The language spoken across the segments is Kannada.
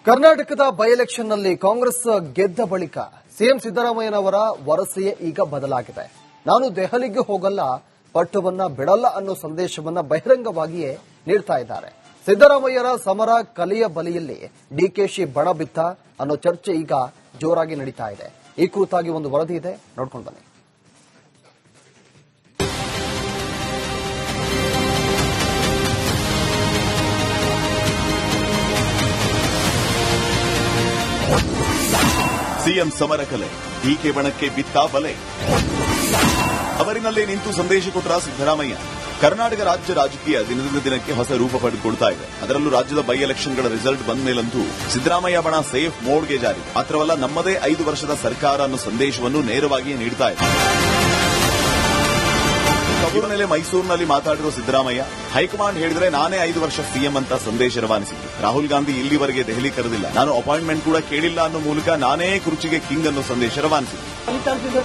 ಕರ್ನಾಟಕದ ಬೈ ಎಲೆಕ್ಷನ್ನಲ್ಲಿ ಕಾಂಗ್ರೆಸ್ ಗೆದ್ದ ಬಳಿಕ ಸಿಎಂ ಸಿದ್ದರಾಮಯ್ಯನವರ ವರಸೆಯೇ ಈಗ ಬದಲಾಗಿದೆ. ನಾನು ದೆಹಲಿಗೆ ಹೋಗಲ್ಲ, ಪಟ್ಟವನ್ನ ಬಿಡಲ್ಲ ಅನ್ನೋ ಸಂದೇಶವನ್ನ ಬಹಿರಂಗವಾಗಿಯೇ ನೀಡ್ತಾ ಇದ್ದಾರೆ. ಸಿದ್ದರಾಮಯ್ಯರ ಸಮರ ಕಲಿಯ ಬಲಿಯಲ್ಲಿ ಡಿಕೆಶಿ ಬಣ ಬಿತ್ತ ಅನ್ನೋ ಚರ್ಚೆ ಈಗ ಜೋರಾಗಿ ನಡೀತಾ ಇದೆ. ಈ ಕುರಿತಾಗಿ ಒಂದು ವರದಿ ಇದೆ, ನೋಡ್ಕೊಂಡು ಬನ್ನಿ. ಸಿಎಂ ಸಮರ ಕಲೆ, ಡಿಕೆ ಬಣಕ್ಕೆ ಬಿತ್ತಾ ಬಲೆ. ಅವರಿನಲ್ಲೇ ನಿಂತು ಸಂದೇಶ ಕೊಟ್ಟ ಸಿದ್ದರಾಮಯ್ಯ. ಕರ್ನಾಟಕ ರಾಜ್ಯ ರಾಜಕೀಯ ದಿನದಿಂದ ದಿನಕ್ಕೆ ಹೊಸ ರೂಪ ಪಡೆದುಕೊಳ್ತಾ ಇದೆ. ಅದರಲ್ಲೂ ರಾಜ್ಯದ ಬೈ ಎಲೆಕ್ಷನ್ಗಳ ರಿಸಲ್ಟ್ ಬಂದ ಮೇಲಂತೂ ಸಿದ್ದರಾಮಯ್ಯ ಬಣ ಸೇಫ್ ಮೋಡ್ಗೆ ಜಾರಿ. ಮಾತ್ರವಲ್ಲ, ನಮ್ಮದೇ 5 ವರ್ಷದ ಸರ್ಕಾರ ಅನ್ನೋ ಸಂದೇಶವನ್ನು ನೇರವಾಗಿ ನೀಡ್ತಾ ಇದೆ. ಕಬೂರಿನಲ್ಲಿ ಮೈಸೂರಿನಲ್ಲಿ ಮಾತಾಡಿರೋ ಸಿದ್ದರಾಮಯ್ಯ, ಹೈಕಮಾಂಡ್ ಹೇಳಿದ್ರೆ ನಾನೇ 5 ವರ್ಷ ಸಿಎಂ ಅಂತ ಸಂದೇಶ ರವಾನಿಸಿದ್ರು. ರಾಹುಲ್ ಗಾಂಧಿ ಇಲ್ಲಿವರೆಗೆ ದೆಹಲಿ ಕರೆದಿಲ್ಲ, ನಾನು ಅಪಾಯಿಂಟ್ಮೆಂಟ್ ಕೂಡ ಕೇಳಿಲ್ಲ ಅನ್ನೋ ಮೂಲಕ ನಾನೇ ಕುರ್ಚಿಗೆ ಕಿಂಗ್ ಅನ್ನೋ ಸಂದೇಶ ರವಾನಿಸಿದ್ರು.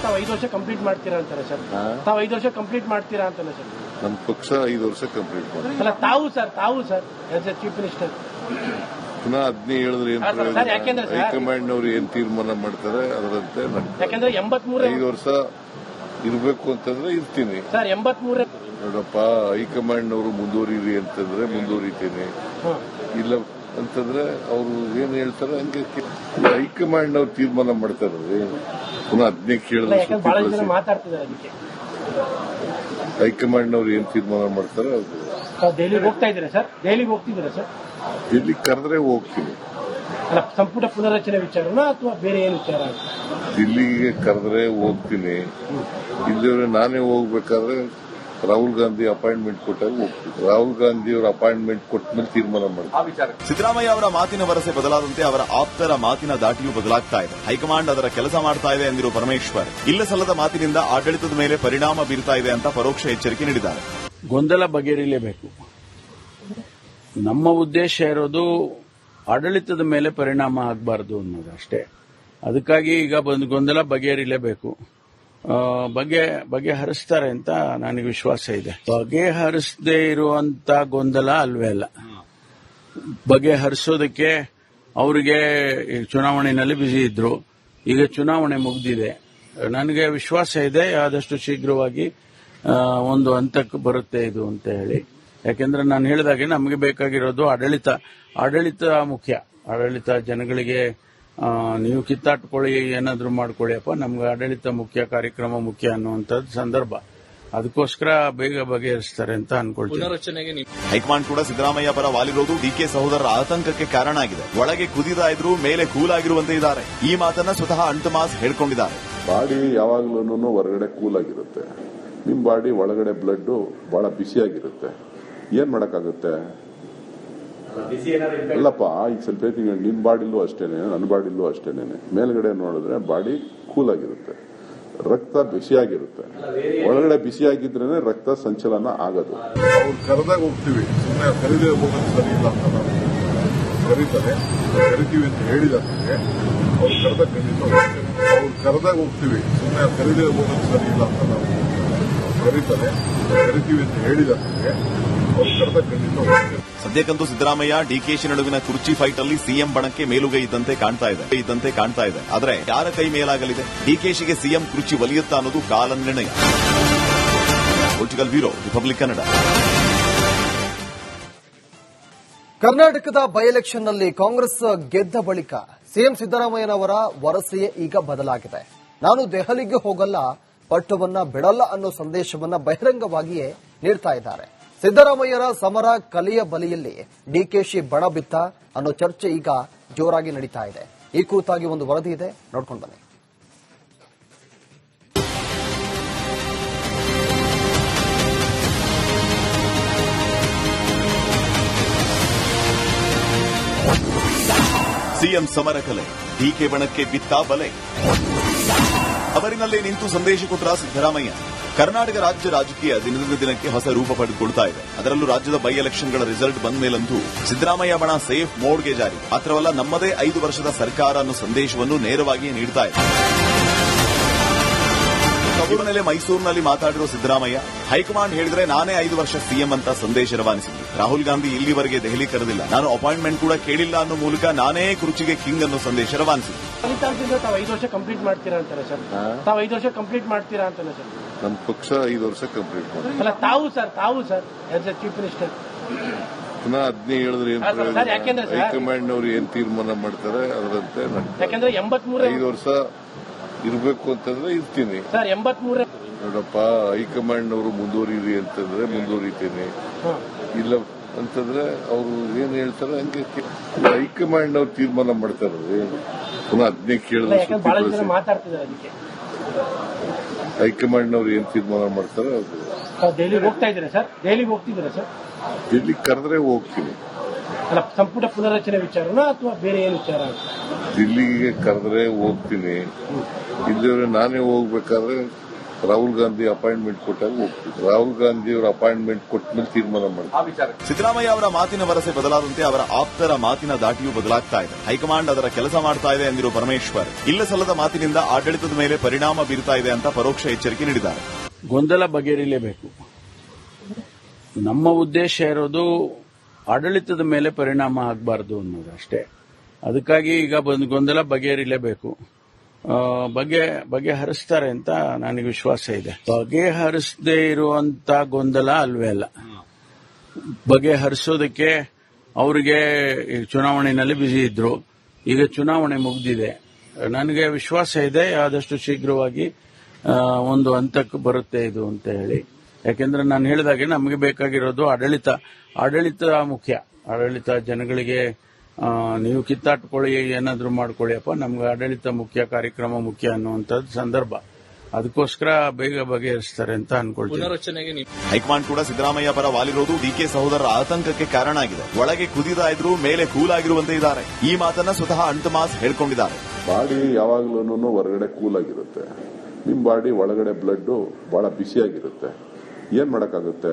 ತಾವು 5 ವರ್ಷ ಕಂಪ್ಲೀಟ್ ಮಾಡ್ತೀರಾ ಅಂತಾರೆ ಸರ್. ತಾವು 5 ವರ್ಷ ಕಂಪ್ಲೀಟ್ ಮಾಡ್ತೀರಾ ಅಂತಾನೆ ಸರ್. ನಮ್ಮ ಪಕ್ಷ 5 ವರ್ಷ ಕಂಪ್ಲೀಟ್ ಮಾಡಿ. ಅಲ್ಲ, ತಾವು sir as A chief minister ಪುನಃ ಅದನ್ನೇ ಹೇಳಿದ್ರೆ ಹೈಕಮಾಂಡ್ ಅವರು ಏನ್ ತೀರ್ಮಾನ ಮಾಡ್ತಾರೆ ಅದರಂತೆ. ಯಾಕಂದ್ರೆ 5 ವರ್ಷ ಇರಬೇಕು ಅಂತಂದ್ರೆ ಇರ್ತೀನಿ ಸರ್. 83 ನೋಡಪ್ಪ, ಹೈಕಮಾಂಡ್ ಅವರು ಮುಂದುವರಿರಿ ಅಂತಂದ್ರೆ ಮುಂದುವರಿತೀನಿ, ಇಲ್ಲ ಅಂತಂದ್ರೆ ಅವರು ಏನ್ ಹೇಳ್ತಾರೆ ಹಂಗೆ ಹೈಕಮಾಂಡ್ ಅವ್ರು ತೀರ್ಮಾನ ಮಾಡ್ತಾರೆ. ಪುನಃ ಅದನ್ನೇ ಕೇಳಿದ್ರೆ ಮಾತಾಡ್ತಿದ್ದಾರೆ. ಅದಕ್ಕೆ ಹೈಕಮಾಂಡ್ ಅವ್ರು ಏನ್ ತೀರ್ಮಾನ ಮಾಡ್ತಾರೆ ಅದು ದೆಹಲಿಗೆ ಹೋಗ್ತಾ ಇದ್ದೀರಾ ಸರ್? ದೆಹಲಿಗೆ ಹೋಗ್ತಿದ್ದೀರಾ ಸರ್? ಡೆಲ್ಲಿ ಕರೆದ್ರೆ ಹೋಗ್ತೀನಿ. ಅಲ್ಲ, ಸಂಪುಟ ಪುನರಚನೆ ವಿಚಾರನ ಅಥವಾ ಬೇರೆ ಏನು ವಿಚಾರ? ದಿಲ್ಲಿಗೆ ಕರೆದ್ರೆ ಹೋಗ್ತೀನಿ, ಇಲ್ಲದ್ರೆ ನಾನೇ ಹೋಗ್ಬೇಕಾದ್ರೆ ರಾಹುಲ್ ಗಾಂಧಿ ಅಪಾಯಿಂಟ್ಮೆಂಟ್ ಕೊಟ್ಟಾಗ ಹೋಗ್ತೀನಿ. ರಾಹುಲ್ ಗಾಂಧಿ ಅವರ ಅಪಾಯಿಂಟ್ಮೆಂಟ್ ಕೊಟ್ಟ ಮೇಲೆ ತೀರ್ಮಾನ ಮಾಡ್ತಾರೆ. ಸಿದ್ದರಾಮಯ್ಯ ಅವರ ಮಾತಿನ ವರಸೆ ಬದಲಾದಂತೆ ಅವರ ಆಪ್ತರ ಮಾತಿನ ದಾಟಿಯೂ ಬದಲಾಗ್ತಾ ಇದೆ. ಹೈಕಮಾಂಡ್ ಅದರ ಕೆಲಸ ಮಾಡ್ತಾ ಇದೆ ಎಂದಿರುವ ಪರಮೇಶ್ವರ್, ಇಲ್ಲ ಸಲ್ಲದ ಮಾತಿನಿಂದ ಆಡಳಿತದ ಮೇಲೆ ಪರಿಣಾಮ ಬೀರ್ತಾ ಇದೆ ಅಂತ ಪರೋಕ್ಷ ಎಚ್ಚರಿಕೆ ನೀಡಿದ್ದಾರೆ. ಗೊಂದಲ ಬಗೆಹರಿಯಲೇಬೇಕು. ನಮ್ಮ ಉದ್ದೇಶ ಇರೋದು ಆಡಳಿತದ ಮೇಲೆ ಪರಿಣಾಮ ಆಗಬಾರದು ಅನ್ನೋದು ಅಷ್ಟೇ. ಅದಕ್ಕಾಗಿ ಈಗ ಗೊಂದಲ ಬಗೆಹರಿಯಲೇಬೇಕು. ಬಗೆಹರಿಸ್ತಾರೆ ಅಂತ ನನಗೆ ವಿಶ್ವಾಸ ಇದೆ. ಬಗೆಹರಿಸದೇ ಇರುವಂತ ಗೊಂದಲ ಅಲ್ವೇ ಅಲ್ಲ. ಬಗೆಹರಿಸೋದಕ್ಕೆ ಅವರಿಗೆ ಚುನಾವಣೆಯಲ್ಲಿ ಬ್ಯುಸಿ ಇದ್ರು. ಈಗ ಚುನಾವಣೆ ಮುಗಿದಿದೆ. ನನಗೆ ವಿಶ್ವಾಸ ಇದೆ ಆದಷ್ಟು ಶೀಘ್ರವಾಗಿ ಒಂದು ಹಂತಕ್ಕೆ ಬರುತ್ತೆ ಇದು ಅಂತ ಹೇಳಿ. ಯಾಕೆಂದ್ರೆ ನಾನು ಹೇಳಿದಾಗೆ ನಮಗೆ ಬೇಕಾಗಿರೋದು ಆಡಳಿತ ಮುಖ್ಯ. ಆಡಳಿತ ಜನಗಳಿಗೆ ನೀವು ಕಿತ್ತಾಟ್ಕೊಳ್ಳಿ, ಏನಾದ್ರೂ ಮಾಡ್ಕೊಳ್ಳಿಯಪ್ಪ, ನಮ್ಗೆ ಆಡಳಿತ ಮುಖ್ಯ, ಕಾರ್ಯಕ್ರಮ ಮುಖ್ಯ ಅನ್ನುವಂಥದ್ದು ಸಂದರ್ಭ. ಅದಕ್ಕೋಸ್ಕರ ಬೇಗ ಬಗೆಹರಿಸ್ತಾರೆ ಅಂತ ಅನ್ಕೊಳ್ತೀನಿ. ಹೈಕಮಾಂಡ್ ಕೂಡ ಸಿದ್ದರಾಮಯ್ಯ ಪರ ವಾಲಿರೋದು ಡಿಕೆ ಸಹೋದರರ ಆತಂಕಕ್ಕೆ ಕಾರಣ ಆಗಿದೆ. ಒಳಗೆ ಕುದಿತಾ ಇದ್ರು ಮೇಲೆ ಕೂಲಾಗಿರುವಂತೆ ಇದ್ದಾರೆ. ಈ ಮಾತನ್ನ ಸ್ವತಃ ಅಂಟಮಾಸ್ ಹೇಳ್ಕೊಂಡಿದ್ದಾರೆ. ಬಾಡಿ ಯಾವಾಗ್ಲೂ ಹೊರಗಡೆ ಕೂಲಾಗಿರುತ್ತೆ, ನಿಮ್ ಬಾಡಿ ಒಳಗಡೆ ಬ್ಲಡ್ ಬಹಳ ಬಿಸಿಯಾಗಿರುತ್ತೆ. ಏನ್ ಮಾಡಕ್ಕಾಗುತ್ತೆ? ಅಲ್ಲಪ್ಪ, ಈಗ ಸ್ವಲ್ಪ ನಿನ್ ಬಾಡಿಲೂ ಅಷ್ಟೇನೆ, ನನ್ನ ಬಾಡಿಲೂ ಅಷ್ಟೇನೆ. ಮೇಲ್ಗಡೆ ನೋಡಿದ್ರೆ ಬಾಡಿ ಕೂಲ್ ಆಗಿರುತ್ತೆ, ರಕ್ತ ಬಿಸಿಯಾಗಿರುತ್ತೆ. ಒಳಗಡೆ ಬಿಸಿಯಾಗಿದ್ರೇನೆ ರಕ್ತ ಸಂಚಲನ ಆಗೋದು. ಅವ್ರು ಕರೆದಾಗ ಹೋಗ್ತೀವಿ, ಸುಮ್ಮನೆ ಕರೀದೇ ಹೋಗೋದು ಸರಿ ಇಲ್ಲ ಅಂತ ನಾವು ಕರೀತಾರೆ, ಕರಿತೀವಿ ಅಂತ ಹೇಳಿದಾಗೆ ಅವ್ರು ಕರೆದಾಗ ಖಂಡಿತ ಅವ್ರು ಕರೆದಾಗ ಹೋಗ್ತೀವಿ, ಸುಮ್ಮನೆ ಕರೀದೇ ಹೋಗೋದು ಸರಿ ಇಲ್ಲ ಅಂತ ನಾವು ಕರೀತಾರೆ, ಕರಿತೀವಿ ಅಂತ ಹೇಳಿದಾಗೆ ಅವ್ರು ಕರೆದಾಗ ಖಂಡಿತ ಹೋಗ್ತೀವಿ. ಸದ್ಯಕ್ಕಂತೂ ಸಿದ್ದರಾಮಯ್ಯ ಡಿಕೆಶಿ ನಡುವಿನ ಕುರ್ಚಿ ಫೈಟ್ ಅಲ್ಲಿ ಸಿಎಂ ಬಣಕ್ಕೆ ಮೇಲುಗೈ ಇದ್ದಂತೆ ಕಾಣ್ತಾ ಇದೆ. ಆದರೆ ಯಾರ ಕೈ ಮೇಲಾಗಲಿದೆ? ಡಿಕೆಶಿಗೆ ಸಿಎಂ ಕುರ್ಚಿ ಒಲಿಯುತ್ತಾ ಅನ್ನೋದು ಕಾಲ ನಿರ್ಣಯ. Political bureau, Republic Kannada. ಕರ್ನಾಟಕದ ಬೈ ಎಲೆಕ್ಷನ್ನಲ್ಲಿ ಕಾಂಗ್ರೆಸ್ ಗೆದ್ದ ಬಳಿಕ ಸಿಎಂ ಸಿದ್ದರಾಮಯ್ಯನವರ ವರಸೆಯೇ ಈಗ ಬದಲಾಗಿದೆ. ನಾನು ದೆಹಲಿಗೆ ಹೋಗಲ್ಲ, ಪಟ್ಟವನ್ನ ಬಿಡಲ್ಲ ಅನ್ನೋ ಸಂದೇಶವನ್ನ ಬಹಿರಂಗವಾಗಿಯೇ ನೀಡ್ತಾ ಇದ್ದಾರೆ. ಸಿದ್ದರಾಮಯ್ಯರ ಸಮರ ಕಲಿಯ ಬಲಿಯಲ್ಲಿ ಡಿಕೆಶಿ ಬಣ ಬಿತ್ತ ಅನ್ನೋ ಚರ್ಚೆ ಈಗ ಜೋರಾಗಿ ನಡೀತಾ ಇದೆ. ಈ ಕುರಿತಾಗಿ ಒಂದು ವರದಿ ಇದೆ, ನೋಡ್ಕೊಂಡು ಬನ್ನಿ. ಸಿಎಂ ಸಮರ ಕಲೆ, ಡಿಕೆ ಬಣಕ್ಕೆ ಬಿತ್ತಾ ಬಲೆ. ಅವರಿನಲ್ಲೇ ನಿಂತು ಸಂದೇಶ ಕೊಟ್ಟ ಸಿದ್ದರಾಮಯ್ಯ. ಕರ್ನಾಟಕ ರಾಜ್ಯ ರಾಜಕೀಯ ದಿನದಿಂದ ದಿನಕ್ಕೆ ಹೊಸ ರೂಪ ಪಡೆದುಕೊಳ್ತಾ ಇದೆ. ಅದರಲ್ಲೂ ರಾಜ್ಯದ ಬೈ ಎಲೆಕ್ಷನ್ಗಳ ರಿಸಲ್ಟ್ ಬಂದ ಮೇಲಂತೂ ಸಿದ್ದರಾಮಯ್ಯ ಬಣ ಸೇಫ್ ಮೋಡ್ಗೆ ಜಾರಿ. ಮಾತ್ರವಲ್ಲ, ನಮ್ಮದೇ 5 ವರ್ಷದ ಸರ್ಕಾರ ಅನ್ನೋ ಸಂದೇಶವನ್ನು ನೇರವಾಗಿ ನೀಡ್ತಾ ಇದೆ. ಸಭೆಯಲ್ಲಿ ಮೈಸೂರಿನಲ್ಲಿ ಮಾತಾಡಿರೋ ಸಿದ್ದರಾಮಯ್ಯ ಹೈಕಮಾಂಡ್ ಹೇಳಿದ್ರೆ ನಾನೇ 5 ವರ್ಷ ಸಿಎಂ ಅಂತ ಸಂದೇಶ ರವಾನಿಸಿದ್ರು. ರಾಹುಲ್ ಗಾಂಧಿ ಇಲ್ಲಿವರೆಗೆ ದೆಹಲಿ ಕರೆದಿಲ್ಲ, ನಾನು ಅಪಾಯಿಂಟ್ಮೆಂಟ್ ಕೂಡ ಕೇಳಿಲ್ಲ ಅನ್ನೋ ಮೂಲಕ ನಾನೇ ಕುರ್ಚಿಗೆ ಕಿಂಗ್ ಅನ್ನೋ ಸಂದೇಶ ರವಾನಿಸಿದ್ರು. ಫಲಿತಾಂಶದಿಂದ ತಾವು 5 ವರ್ಷ ಕಂಪ್ಲೀಟ್ ಮಾಡ್ತೀರಾ ಅಂತಾರೆ ಸರ್. ತಾವು 5 ವರ್ಷ ಕಂಪ್ಲೀಟ್ ಮಾಡ್ತೀರಾ ಅಂತಾನೆ ಸರ್. ನಮ್ಮ ಪಕ್ಷ 5 ವರ್ಷ ಕಂಪ್ಲೀಟ್ ಮಾಡಿ ಅಲ್ಲ ತಾವು sir as A chief minister ಪುನಃ 15 ಹೇಳಿದ್ರೆ ಏನ್ ಸರ್, ಯಾಕೆಂದ್ರೆ ಸರ್ ಹೈಕಮಾಂಡ್ ಅವರು ಏನ್ ತೀರ್ಮಾನ ಮಾಡ್ತಾರೆ ಅದರಂತೆ ಯಾಕಂದ್ರೆ 83 5 ವರ್ಷ ಇರಬೇಕು ಅಂತಂದ್ರೆ ಇರ್ತೀನಿ ಸರ್. 83 ನೋಡಪ್ಪ, ಹೈಕಮಾಂಡ್ ಅವರು ಮುಂದುವರಿರಿ ಅಂತಂದ್ರೆ ಮುಂದುವರಿತೀನಿ, ಇಲ್ಲ ಅಂತಂದ್ರೆ ಅವರು ಏನ್ ಹೇಳ್ತಾರೆ ಹಂಗೆ ಹೈಕಮಾಂಡ್ ಅವ್ರು ತೀರ್ಮಾನ ಮಾಡ್ತಾರೆ. ಪುನಃ 15 ಕೇಳಿದ್ರೆ ಯಾಕಂದ್ರೆ ಬಹಳ ಜನ ಮಾತಾಡ್ತಿದ್ದಾರೆ ಅದಕ್ಕೆ. ಹೈಕಮಾಂಡ್ ಅವ್ರು ಏನ್ ತೀರ್ಮಾನ ಮಾಡ್ತಾರೆ ಅದು ದೆಹಲಿಗೆ ಹೋಗ್ತಾ ಇದ್ದೀರಾ ಸರ್? ದೆಹಲಿಗೆ ಹೋಗ್ತಿದ್ದೀರಾ ಸರ್? ಡೆಲ್ಲಿ ಕರೆದ್ರೆ ಹೋಗ್ತೀನಿ. ಅಲ್ಲ, ಸಂಪುಟ ಪುನರಚನೆ ವಿಚಾರನಾ ಅಥವಾ ಬೇರೆ ಏನು ವಿಚಾರ? ದಿಲ್ಲಿಗೆ ಕರೆದ್ರೆ ಹೋಗ್ತೀನಿ, ಇಲ್ಲದ್ರೆ ನಾನೇ ಹೋಗ್ಬೇಕಾದ್ರೆ ರಾಹುಲ್ ಗಾಂಧಿ ಅಪಾಯಿಂಟ್ಮೆಂಟ್ ಕೊಟ್ಟಾಗ ಹೋಗ್ತೀನಿ. ರಾಹುಲ್ ಗಾಂಧಿ ಅವರ ಅಪಾಯಿಂಟ್ಮೆಂಟ್ ಕೊಟ್ಟ ಮೇಲೆ ತೀರ್ಮಾನ ಮಾಡ್ತೀನಿ. ಸಿದ್ದರಾಮಯ್ಯ ಅವರ ಮಾತಿನ ವರಸೆ ಬದಲಾದಂತೆ ಅವರ ಆಪ್ತರ ಮಾತಿನ ದಾಟಿಯೂ ಬದಲಾಗ್ತಾ ಇದೆ. ಹೈಕಮಾಂಡ್ ಅದರ ಕೆಲಸ ಮಾಡ್ತಾ ಇದೆ ಎಂದಿರುವ ಪರಮೇಶ್ವರ್ ಇಲ್ಲ ಸಲ್ಲದ ಮಾತಿನಿಂದ ಆಡಳಿತದ ಮೇಲೆ ಪರಿಣಾಮ ಬೀರ್ತಾ ಇದೆ ಅಂತ ಪರೋಕ್ಷ ಎಚ್ಚರಿಕೆ ನೀಡಿದ್ದಾರೆ. ಗೊಂದಲ ಬಗೆಹರಿಯಲೇಬೇಕು. ನಮ್ಮ ಉದ್ದೇಶ ಇರೋದು ಆಡಳಿತದ ಮೇಲೆ ಪರಿಣಾಮ ಆಗಬಾರದು ಅನ್ನೋದು ಅಷ್ಟೇ. ಅದಕ್ಕಾಗಿ ಈಗ ಗೊಂದಲ ಬಗೆಹರಿಯಲೇಬೇಕು. ಬಗೆಹರಿಸ್ತಾರೆ ಅಂತ ನನಗೆ ವಿಶ್ವಾಸ ಇದೆ. ಬಗೆಹರಿಸದೇ ಇರುವಂತ ಗೊಂದಲ ಅಲ್ವೇ ಅಲ್ಲ. ಬಗೆಹರಿಸೋದಕ್ಕೆ ಅವರಿಗೆ ಚುನಾವಣೆಯಲ್ಲಿ ಬ್ಯುಸಿ ಇದ್ರು. ಈಗ ಚುನಾವಣೆ ಮುಗಿದಿದೆ. ನನಗೆ ವಿಶ್ವಾಸ ಇದೆ ಆದಷ್ಟು ಶೀಘ್ರವಾಗಿ ಒಂದು ಹಂತಕ್ಕೆ ಬರುತ್ತೆ ಇದು ಅಂತ ಹೇಳಿ. ಯಾಕೆಂದ್ರೆ ನಾನು ಹೇಳಿದಾಗೆ ನಮಗೆ ಬೇಕಾಗಿರೋದು ಆಡಳಿತ ಮುಖ್ಯ. ಆಡಳಿತ ಜನಗಳಿಗೆ ನೀವು ಕಿತ್ತಾಟ್ಕೊಳ್ಳಿ, ಏನಾದ್ರೂ ಮಾಡ್ಕೊಳ್ಳಿಯಪ್ಪ, ನಮ್ಗೆ ಆಡಳಿತ ಮುಖ್ಯ, ಕಾರ್ಯಕ್ರಮ ಮುಖ್ಯ ಅನ್ನುವಂಥದ್ದು ಸಂದರ್ಭ. ಅದಕ್ಕೋಸ್ಕರ ಬೇಗ ಬಗೆಹರಿಸ್ತಾರೆ ಅಂತ ಅನ್ಕೊಳ್ತೀನಿ. ಹೈಕಮಾಂಡ್ ಕೂಡ ಸಿದ್ದರಾಮಯ್ಯ ಪರ ವಾಲಿರೋದು ಡಿಕೆ ಸಹೋದರರ ಆತಂಕಕ್ಕೆ ಕಾರಣ ಆಗಿದೆ. ಒಳಗೆ ಕುದಿತಾ ಇದ್ರು ಮೇಲೆ ಕೂಲಾಗಿರುವಂತೆ ಇದ್ದಾರೆ. ಈ ಮಾತನ್ನ ಸ್ವತಃ ಅಂಟಮಾಸ್ ಹೇಳ್ಕೊಂಡಿದ್ದಾರೆ. ಬಾಡಿ ಯಾವಾಗ್ಲೂ ಹೊರಗಡೆ ಕೂಲಾಗಿರುತ್ತೆ, ನಿಮ್ ಬಾಡಿ ಒಳಗಡೆ ಬ್ಲಡ್ ಬಹಳ ಬಿಸಿಯಾಗಿರುತ್ತೆ. ಏನ್ ಮಾಡಕ್ಕಾಗುತ್ತೆ?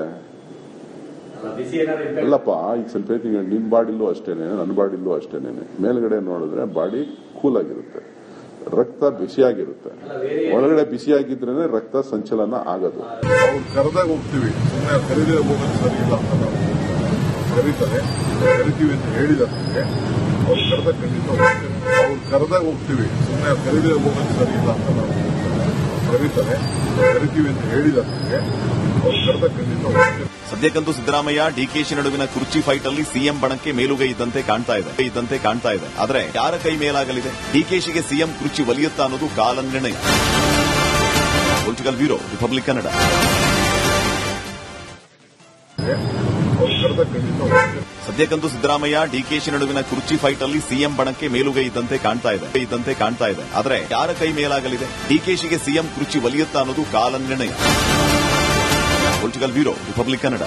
ಅಲ್ಲಪ್ಪ, ಈಗ ಸ್ವಲ್ಪ ನಿಮ್ ಬಾಡಿಲೂ ಅಷ್ಟೇನೆ, ನನ್ನ ಬಾಡಿಲೂ ಅಷ್ಟೇನೆ. ಮೇಲ್ಗಡೆ ನೋಡಿದ್ರೆ ಬಾಡಿ ಕೂಲ್ ಆಗಿರುತ್ತೆ, ರಕ್ತ ಬಿಸಿಯಾಗಿರುತ್ತೆ. ಒಳಗಡೆ ಬಿಸಿಯಾಗಿದ್ರೇನೆ ರಕ್ತ ಸಂಚಲನ ಆಗೋದು. ಅವ್ರು ಕರೆದಾಗ ಹೋಗ್ತೀವಿ, ಸುಮ್ಮನೆ ಕರೀದೇ ಹೋಗೋದು ಸರಿ ಇಲ್ಲ ಅಂತ ನಾವು ಕರೀತಾರೆ, ಕರಿತೀವಿ ಅಂತ ಹೇಳಿದಂತೆ ಅವ್ರು ಕರೆದಾಗ ಖಂಡಿತ ಅವ್ರು ಕರೆದಾಗ ಹೋಗ್ತೀವಿ, ಸುಮ್ಮನೆ ಕರೀದೇ ಹೋಗೋದು ಸರಿ ಇಲ್ಲ ಅಂತ ನಾವು ಕರೀತಾರೆ, ಕರಿತೀವಿ ಅಂತ ಹೇಳಿದಂತೆ ಅವ್ರು ಕರೆದಾಗ ಖಂಡಿತ. ಸದ್ಯಕ್ಕಂತೂ ಸಿದ್ದರಾಮಯ್ಯ ಡಿಕೆಶಿ ನಡುವಿನ ಕುರ್ಚಿ ಫೈಟ್ ಅಲ್ಲಿ ಸಿಎಂ ಬಣಕ್ಕೆ ಮೇಲುಗೈ ಇದ್ದಂತೆ ಕಾಣ್ತಾ ಇದೆ. ಆದರೆ ಯಾರ ಕೈ ಮೇಲಾಗಲಿದೆ? ಡಿಕೆಶಿಗೆ ಸಿಎಂ ಕುರ್ಚಿ ಒಲಿಯುತ್ತಾ ಅನ್ನೋದು ಕಾಲ ನಿರ್ಣಯ. Political bureau, Republic Kannada. ಸದ್ಯಕ್ಕಂತೂ ಸಿದ್ದರಾಮಯ್ಯ ಡಿಕೆಶಿ ನಡುವಿನ ಕುರ್ಚಿ ಫೈಟ್ ಅಲ್ಲಿ ಸಿಎಂ ಬಣಕ್ಕೆ ಮೇಲುಗೈ ಇದ್ದಂತೆ ಕಾಣ್ತಾ ಇದೆ. ಆದರೆ ಯಾರ ಕೈ ಮೇಲಾಗಲಿದೆ? ಡಿಕೆಶಿಗೆ ಸಿಎಂ ಕುರ್ಚಿ ಒಲಿಯುತ್ತಾ ಅನ್ನೋದು ಕಾಲ ನಿರ್ಣಯ. Political bureau, Republic Kannada.